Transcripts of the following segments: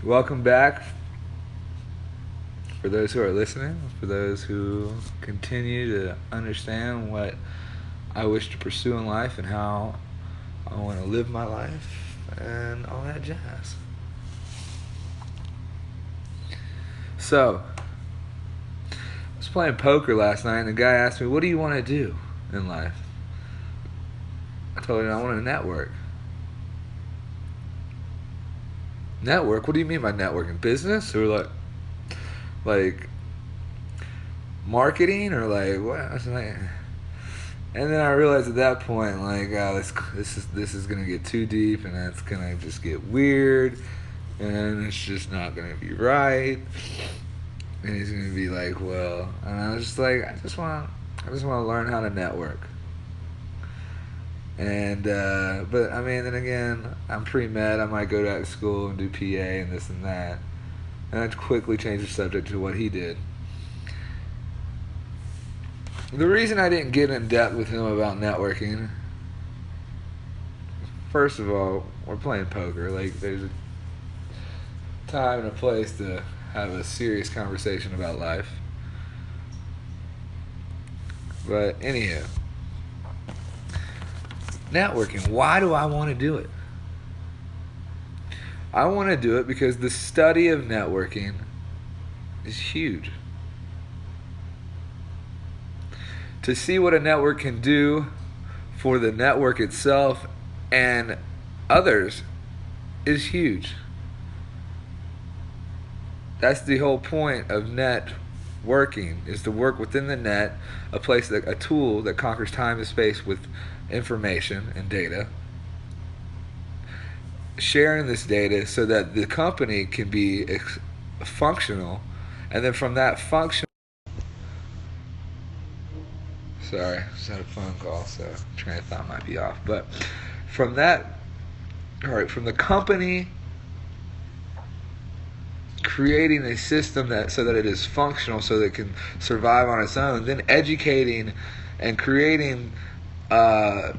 Welcome back. For those who are listening, for those who continue to understand what I wish to pursue in life and how I want to live my life and all that jazz. So, I was playing poker last night and the guy asked me, "What do you want to do in life?" I told him I want to network. Network? What do you mean by networking? Business or like marketing or like what? I was like, and then I realized at that point, like, oh, this is gonna get too deep, and that's gonna just get weird, and it's just not gonna be right. And he's gonna be like, well, and I was just like, I just want to learn how to network. And but I mean, then again, I'm pre-med. I might go to school and do PA and this and that. And I'd quickly change the subject to what he did. The reason I didn't get in depth with him about networking, first of all, we're playing poker. Like, there's a time and a place to have a serious conversation about life. But anyhow, networking. Why do I want to do it? I want to do it because the study of networking is huge. To see what a network can do for the network itself and others is huge. That's the whole point of networking, is to work within the net, a tool that conquers time and space with information and data, sharing this data so that the company can be functional, and then from that function, sorry, just had a phone call, so train of thought might be off, but from that, all right, from the company creating a system that so that it is functional, so that it can survive on its own, then educating and creating an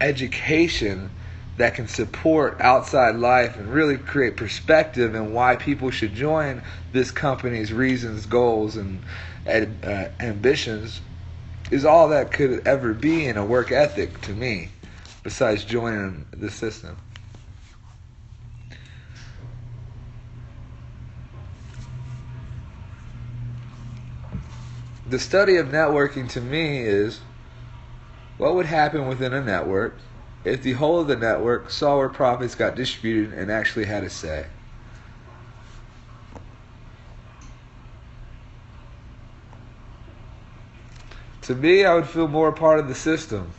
education that can support outside life and really create perspective and why people should join this company's reasons, goals, and ambitions is all that could ever be in a work ethic to me, besides joining the system. The study of networking to me is what would happen within a network if the whole of the network saw where profits got distributed and actually had a say. To me, I would feel more a part of the system.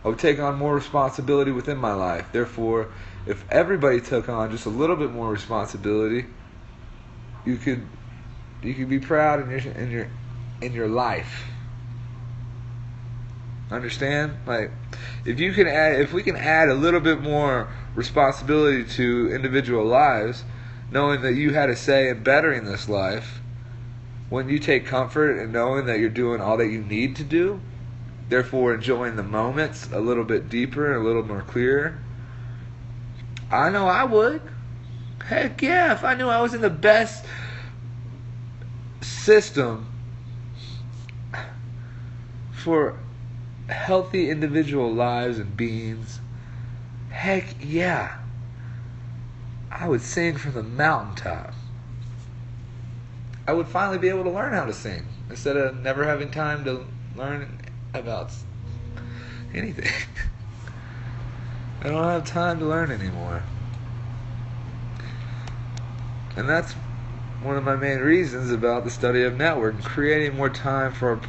I would take on more responsibility within my life. Therefore, if everybody took on just a little bit more responsibility, you could be proud in your life. Understand? Like, if we can add a little bit more responsibility to individual lives, knowing that you had a say in bettering this life, when you take comfort in knowing that you're doing all that you need to do, therefore enjoying the moments a little bit deeper and a little more clear, I know I would. Heck yeah, if I knew I was in the best system for healthy individual lives and beings, heck yeah, I would sing from the mountaintop. I would finally be able to learn how to sing instead of never having time to learn about anything. I don't have time to learn anymore. And that's one of my main reasons about the study of network, creating more time for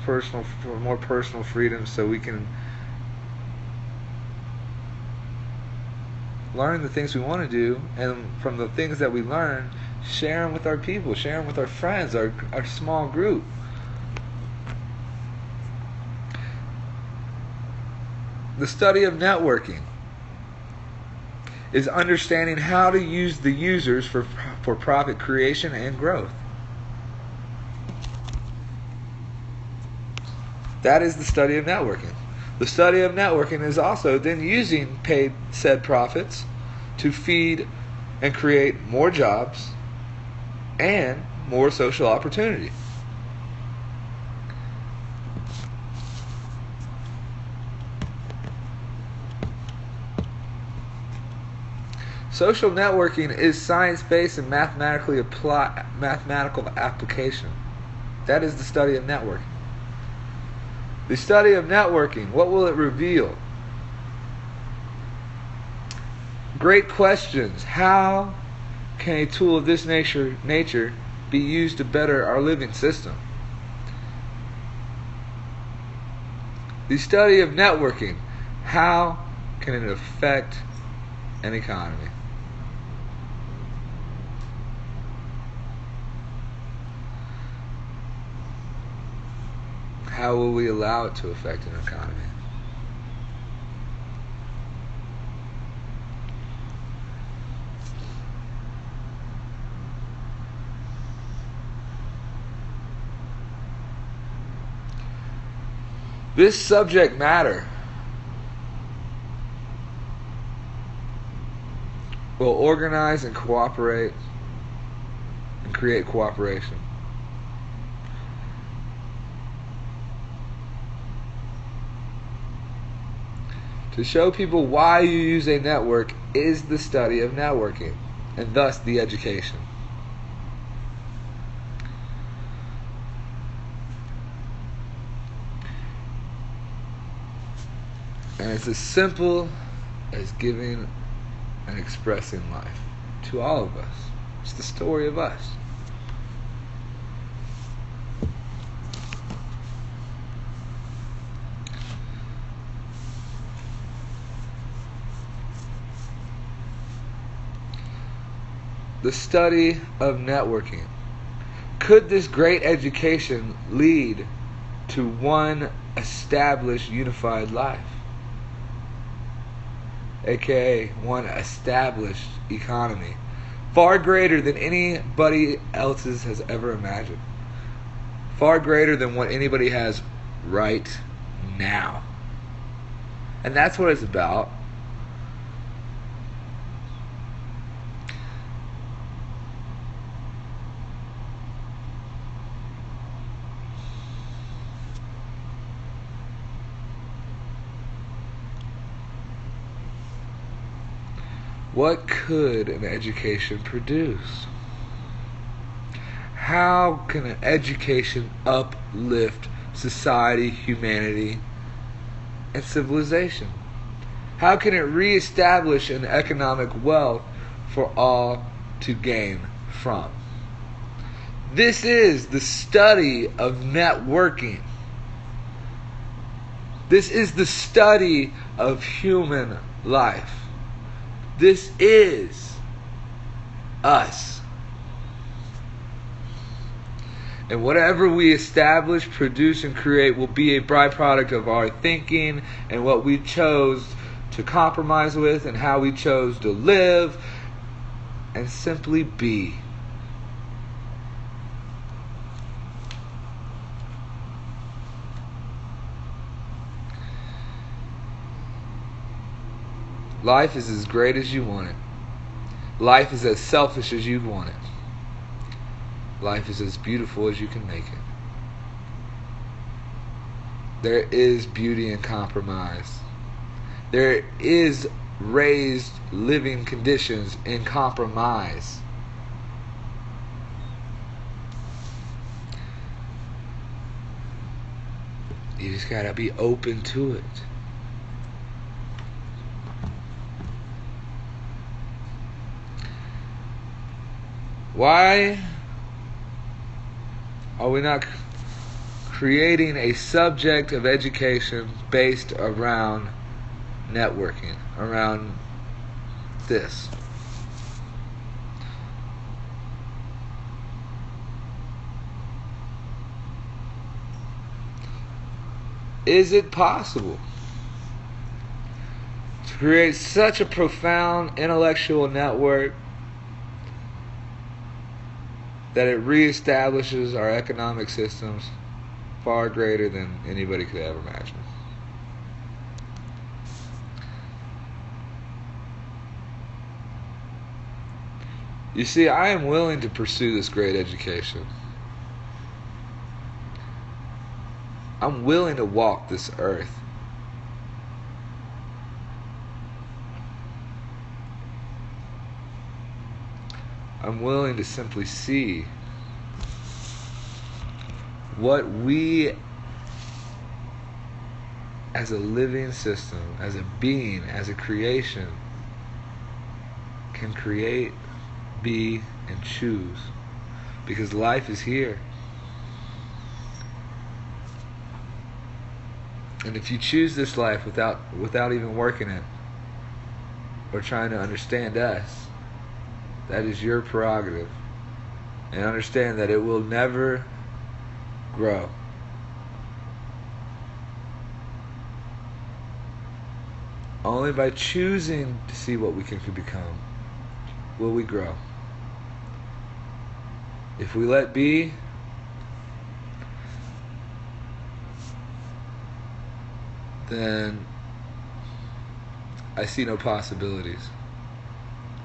more personal freedom, so we can learn the things we want to do, and from the things that we learn, share them with our people, share them with our friends, our small group. The study of networking is understanding how to use the users for profit creation and growth. That is the study of networking. The study of networking is also then using paid said profits to feed and create more jobs and more social opportunity. Social networking is science-based and mathematical application. That is the study of networking. The study of networking, what will it reveal? Great questions. How can a tool of this nature be used to better our living system? The study of networking. How can it affect an economy? How will we allow it to affect an economy? This subject matter will organize and cooperate and create cooperation. To show people why you use a network is the study of networking, and thus the education. And it's as simple as giving and expressing life to all of us. It's the story of us. The study of networking. Could this great education lead to one established unified life? AKA one established economy, far greater than anybody else's has ever imagined. Far greater than what anybody has right now. And that's what it's about. What could an education produce? How can an education uplift society, humanity, and civilization? How can it reestablish an economic wealth for all to gain from? This is the study of networking. This is the study of human life. This is us. And whatever we establish, produce, and create will be a byproduct of our thinking and what we chose to compromise with and how we chose to live and simply be. Life is as great as you want it. Life is as selfish as you want it. Life is as beautiful as you can make it. There is beauty in compromise. There is raised living conditions in compromise. You just gotta be open to it. Why are we not creating a subject of education based around networking, around this? Is it possible to create such a profound intellectual network that it reestablishes our economic systems far greater than anybody could ever imagine? You see, I am willing to pursue this great education. I'm willing to walk this earth. I'm willing to simply see what we as a living system, as a being, as a creation, can create, be, and choose. Because life is here. And if you choose this life without even working it or trying to understand us, that is your prerogative. And understand that it will never grow. Only by choosing to see what we can become will we grow. If we let be, then I see no possibilities.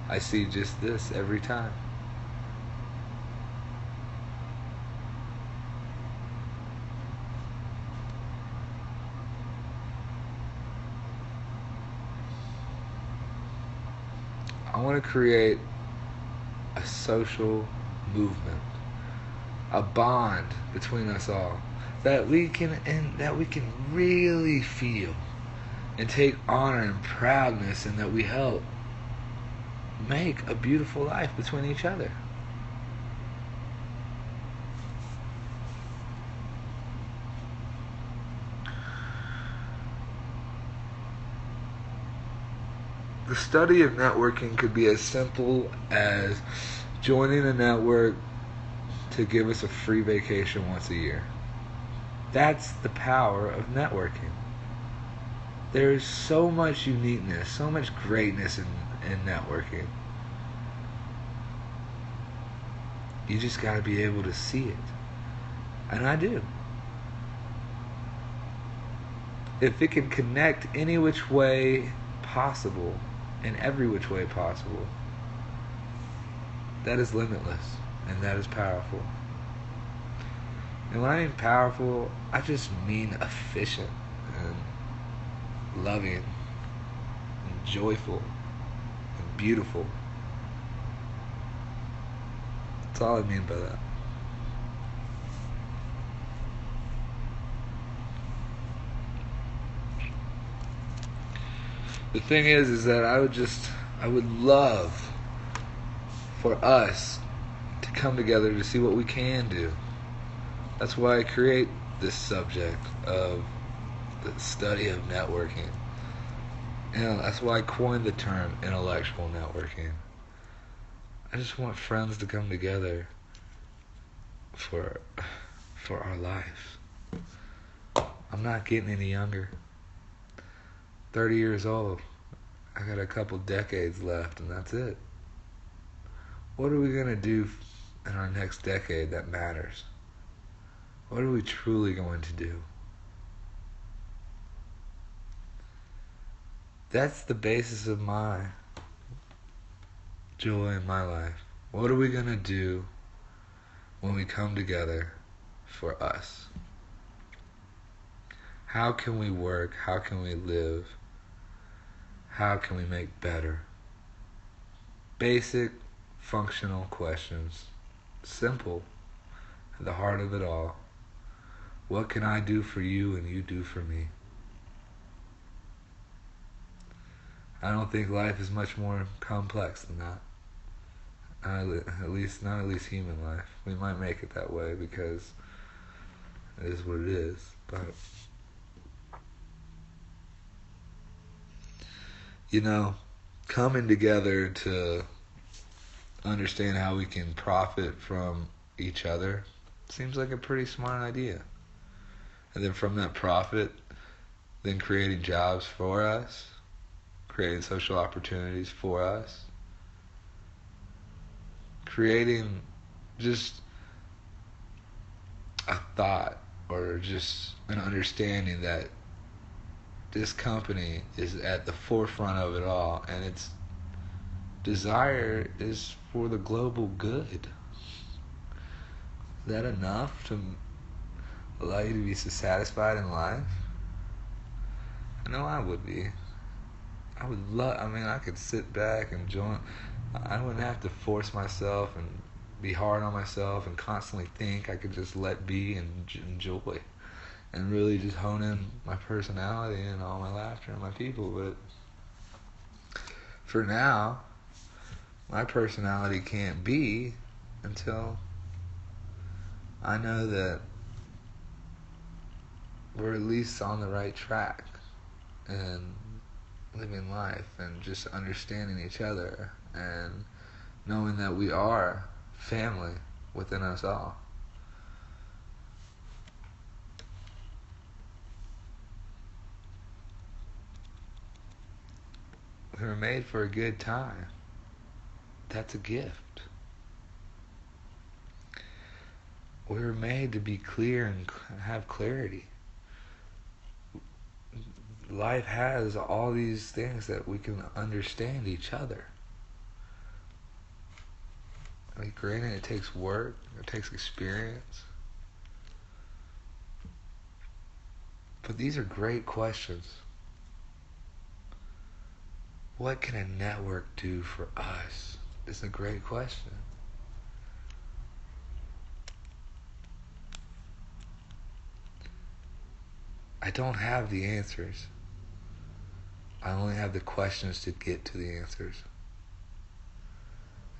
I see just this every time. I want to create a social movement, a bond between us all that we can really feel and take honor and proudness, and that we help make a beautiful life between each other. The study of networking could be as simple as joining a network to give us a free vacation once a year. That's the power of networking. There is so much uniqueness, so much greatness in networking. You just got to be able to see it. And I do. If it can connect any which way possible, in every which way possible, that is limitless, and that is powerful. And when I mean powerful, I just mean efficient and loving and joyful and beautiful. That's all I mean by that. The thing is that I would love for us to come together to see what we can do. That's why I create this subject of the study of networking. That's why I coined the term intellectual networking. I just want friends to come together for our lives. I'm not getting any younger. 30 years old. I got a couple decades left, and that's it. What are we going to do in our next decade that matters? What are we truly going to do? That's the basis of my joy in my life. What are we going to do when we come together for us? How can we work? How can we live? How can we make better? Basic, functional questions. Simple, at the heart of it all. What can I do for you and you do for me? I don't think life is much more complex than that. At least human life. We might make it that way because it is what it is. But coming together to understand how we can profit from each other seems like a pretty smart idea. And then from that profit, then creating jobs for us, creating social opportunities for us, creating just a thought or just an understanding that this company is at the forefront of it all, and desire is for the global good. Is that enough to allow you to be so satisfied in life? I know I would be. I would love, I could sit back and join. I wouldn't have to force myself and be hard on myself and constantly think. I could just let be and enjoy and really just hone in my personality and all my laughter and my people. But for now, my personality can't be until I know that we're at least on the right track and living life and just understanding each other and knowing that we are family within us all. We were made for a good time. That's a gift. We were made to be clear and have clarity. Life has all these things that we can understand each other. Granted, it takes work, it takes experience. But these are great questions. What can a network do for us? It's a great question. I don't have the answers. I only have the questions to get to the answers.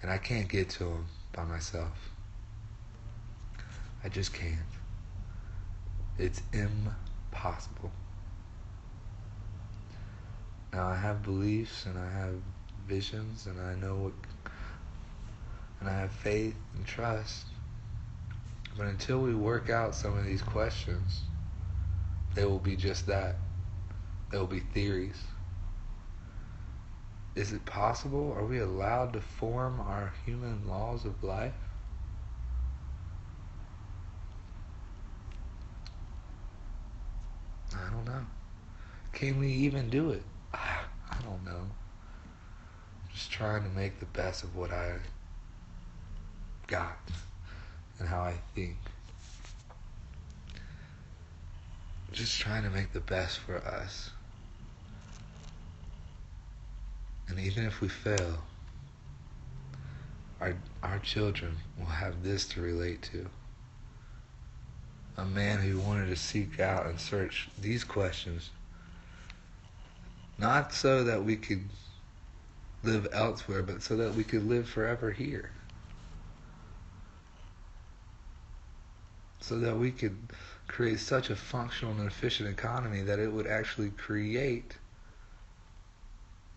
And I can't get to them by myself. I just can't. It's impossible. Now I have beliefs and I have visions and I know what, and I have faith and trust. But until we work out some of these questions, they will be just that. They will be theories. Is it possible? Are we allowed to form our human laws of life? I don't know. Can we even do it? I don't know. Just trying to make the best of what I got and how I think. Just trying to make the best for us. And even if we fail, our children will have this to relate to. A man who wanted to seek out and search these questions, not so that we could live elsewhere, but so that we could live forever here. So that we could create such a functional and efficient economy that it would actually create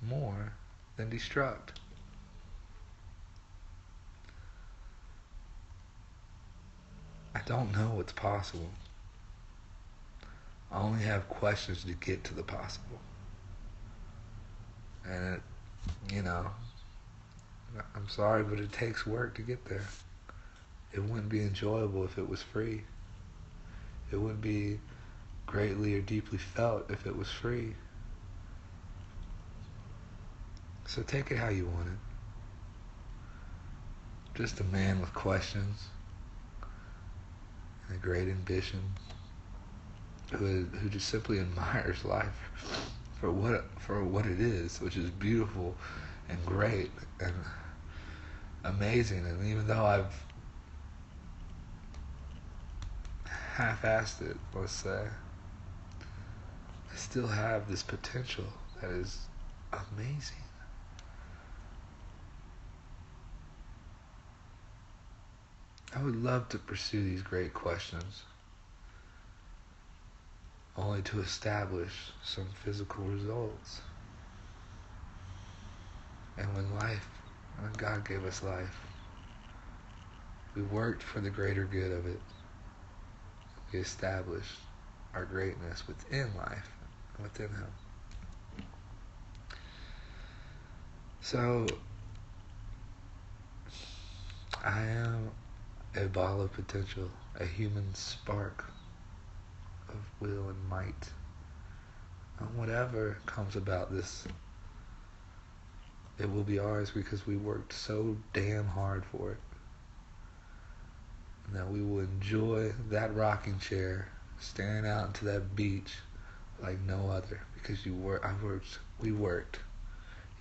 more than destruct. I don't know what's possible. I only have questions to get to the possible. And I'm sorry, but it takes work to get there. It wouldn't be enjoyable if it was free. It wouldn't be greatly or deeply felt if it was free. So take it how you want it. Just a man with questions and a great ambition who just simply admires life for what it is, which is beautiful and great and amazing. And even though I've half-assed it, let's say, I still have this potential that is amazing. I would love to pursue these great questions, only to establish some physical results. And when God gave us life, we worked for the greater good of it. We established our greatness within life, within Him. So, I am a ball of potential, a human spark of will and might. And whatever comes about this It will be ours because we worked so damn hard for it. And that we will enjoy that rocking chair staring out into that beach like no other, because we worked.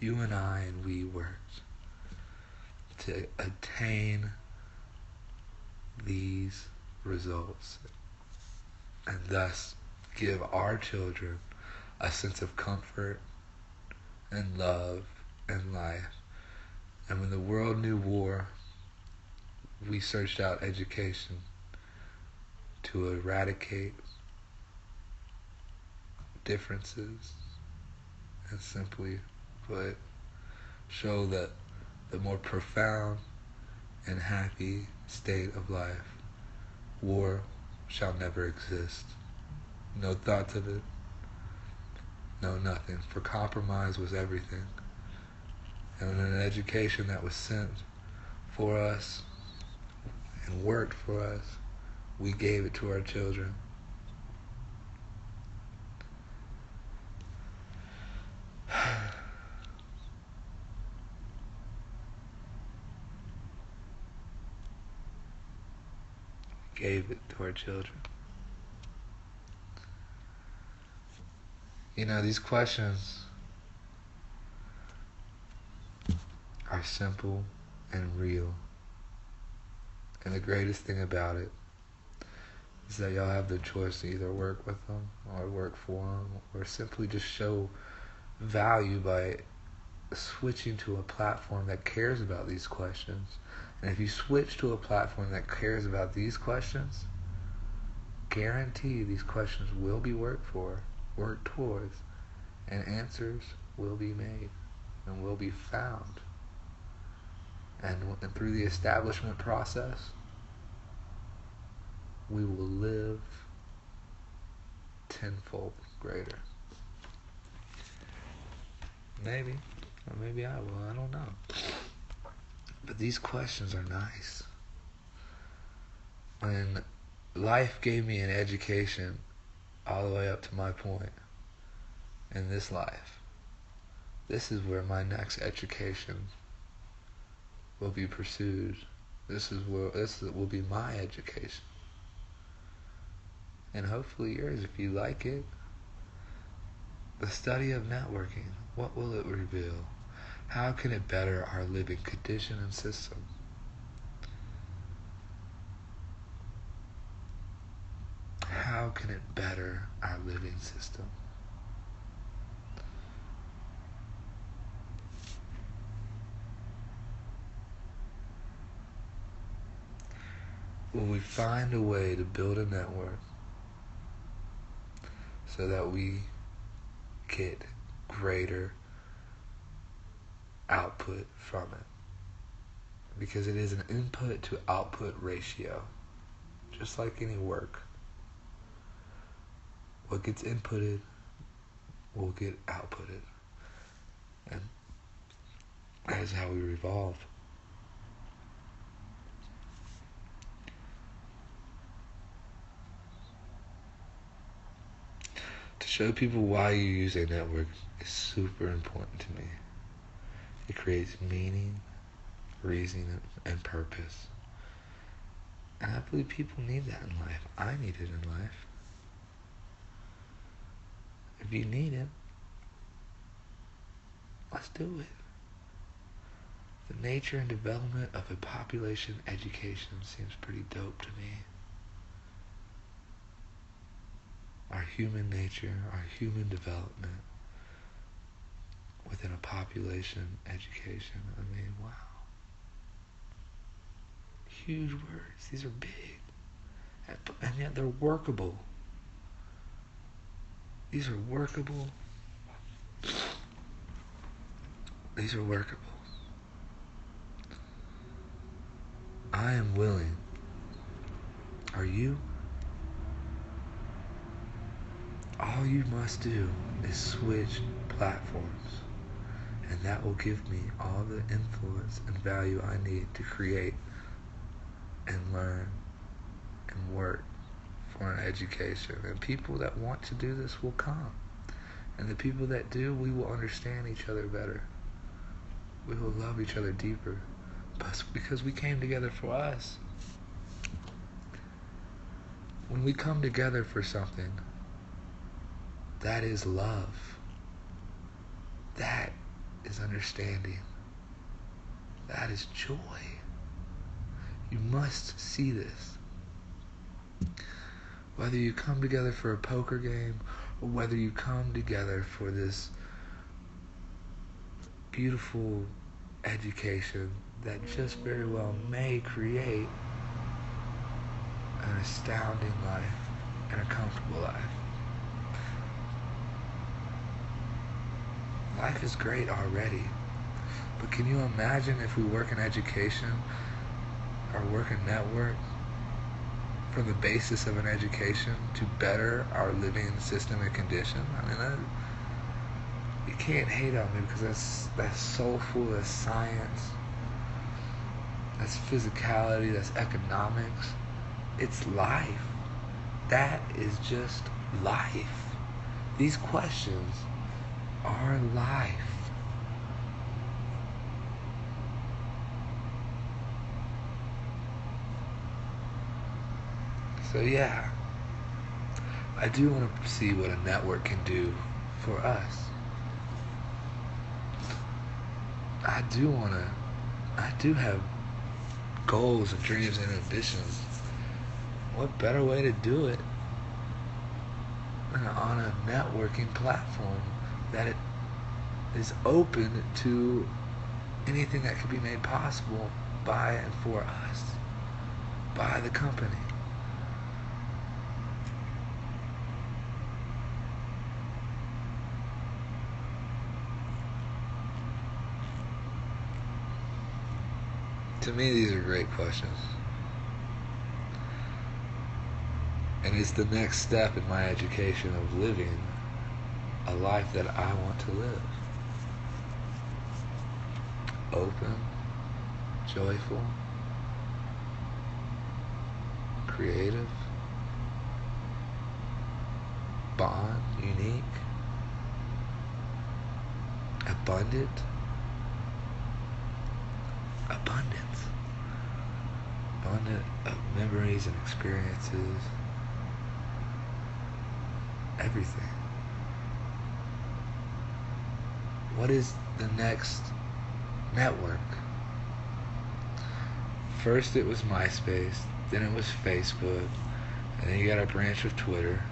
You and I and we worked to attain these results, and thus give our children a sense of comfort and love and life. And when the world knew war, we searched out education to eradicate differences and simply put, show that the more profound and happy state of life, war shall never exist. No thoughts of it, no nothing, for compromise was everything. And an education that was sent for us and worked for us, we gave it to our children. Gave it to our children. You know, these questions are simple and real. And the greatest thing about it is that y'all have the choice to either work with them or work for them, or simply just show value by switching to a platform that cares about these questions. And if you switch to a platform that cares about these questions, guarantee these questions will be worked for, worked towards, and answers will be made and will be found. And through the establishment process, we will live tenfold greater. Maybe, or maybe I will, I don't know. But these questions are nice. When life gave me an education all the way up to my point in this life, this is where my next education will be pursued. This will be my education. And hopefully yours if you like it. The study of networking, what will it reveal? How can it better our living condition and system? How can it better our living system? Will we find a way to build a network so that we get greater output from it? Because it is an input to output ratio, just like any work. What gets inputted will get outputted. And that is how we revolve. To show people why you use a network is super important to me. It creates meaning, reason, and purpose. And I believe people need that in life. I need it in life. If you need it, let's do it. The nature and development of a population education seems pretty dope to me. Our human nature, our human development within a population education. I mean, wow. Huge words. These are big. And yet they're workable. These are workable. These are workable. I am willing. Are you? All you must do is switch platforms, and that will give me all the influence and value I need to create and learn and work for an education. And people that want to do this will come. And the people that do, we will understand each other better. we will love each other deeper. But because we came together for us. When we come together for something, that is love. That is understanding. That is joy. You must see this. Whether you come together for a poker game, or whether you come together for this beautiful education that just very well may create an astounding life and a comfortable life. Life is great already, but can you imagine if we work in education or work in network from the basis of an education to better our living system and condition? I mean, you can't hate on me because that's soulful, that's science, that's physicality, that's economics. It's life. That is just life. These questions are life. So yeah, I do want to see what a network can do for us. I do have goals and dreams and ambitions. What better way to do it than on a networking platform that it is open to anything that can be made possible by and for us, by the company. To me, these are great questions. And it's the next step in my education of living a life that I want to live. Open, joyful, creative, bond, unique, abundant. Abundant of memories and experiences. Everything. What is the next network? First it was MySpace, then it was Facebook, and then you got a branch of Twitter.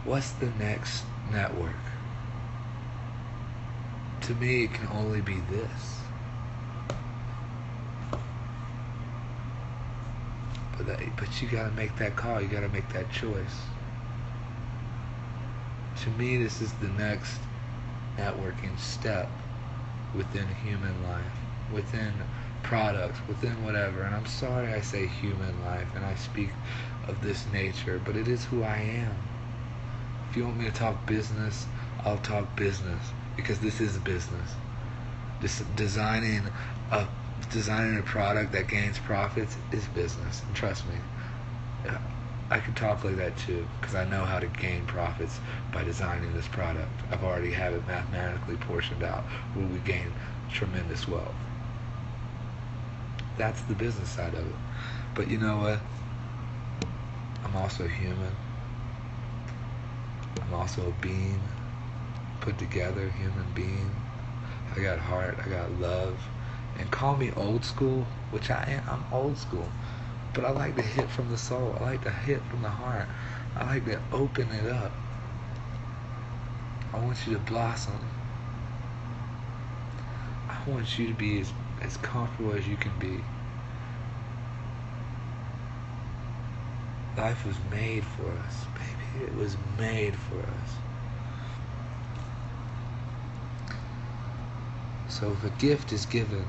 What's the next network? To me, it can only be this. But you gotta make that call, you gotta make that choice. To me, this is the next networking step within human life, within products, within whatever. And I'm sorry I say human life and I speak of this nature, but it is who I am. If you want me to talk business, I'll talk business, because this is business. Designing a product that gains profits is business, and trust me, I can talk like that too, because I know how to gain profits by designing this product. I've already have it mathematically portioned out where we gain tremendous wealth. That's the business side of it. But you know what? I'm also human. I'm also a being, put together human being. I got heart, I got love. And call me old school, which I am. I'm old school. But I like to hit from the soul. I like to hit from the heart. I like to open it up. I want you to blossom. I want you to be as comfortable as you can be. Life was made for us, baby. It was made for us. So if a gift is given,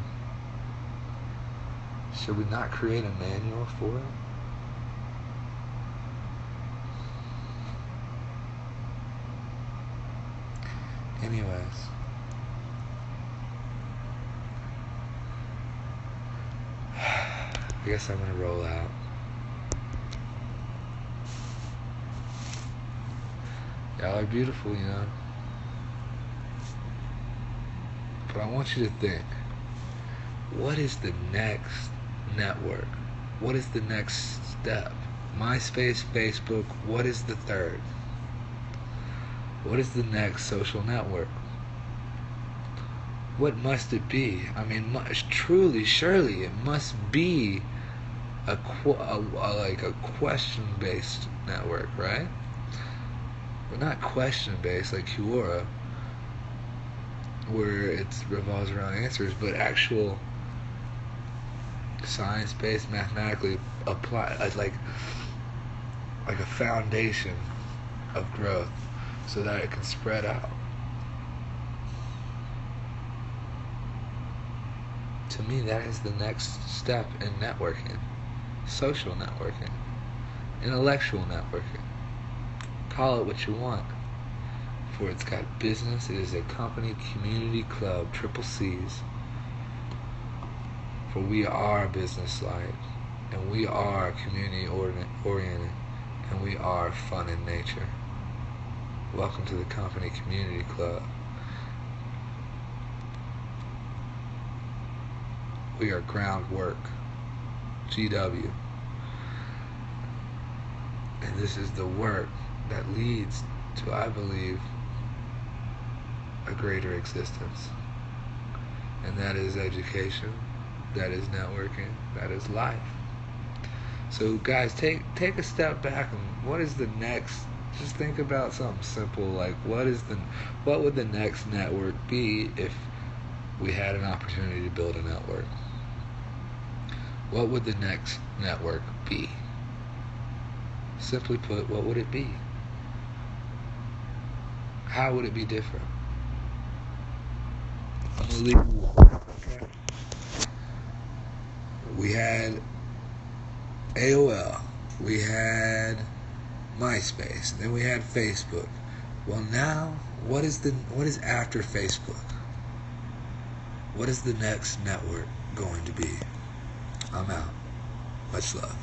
should we not create a manual for it? Anyways, I guess I'm gonna roll out. Y'all are beautiful, you know. But I want you to think, what is the next network? What is the next step? MySpace, Facebook, what is the third? What is the next social network? What must it be? I mean, truly, surely, it must be like a question-based network, right? But not question-based like Quora, where it revolves around answers, but actual science-based, mathematically applied, like a foundation of growth, so that it can spread out. To me, that is the next step in networking. Social networking. Intellectual networking. Call it what you want. For it's got business, it is a company, community, club, triple C's. For we are business-like, and we are community-oriented, and we are fun in nature. Welcome to the company community club. We are groundwork. GW. And this is the work that leads to, I believe, a greater existence. And that is education, that is networking, that is life. So guys, take a step back and what is the next, just think about something simple like what would the next network be if we had an opportunity to build a network? What would the next network be? Simply put, what would it be? How would it be different? I'm gonna leave you. Okay. We had AOL, we had MySpace, then we had Facebook. Well, now, what is after Facebook? What is the next network going to be? I'm out. Much love.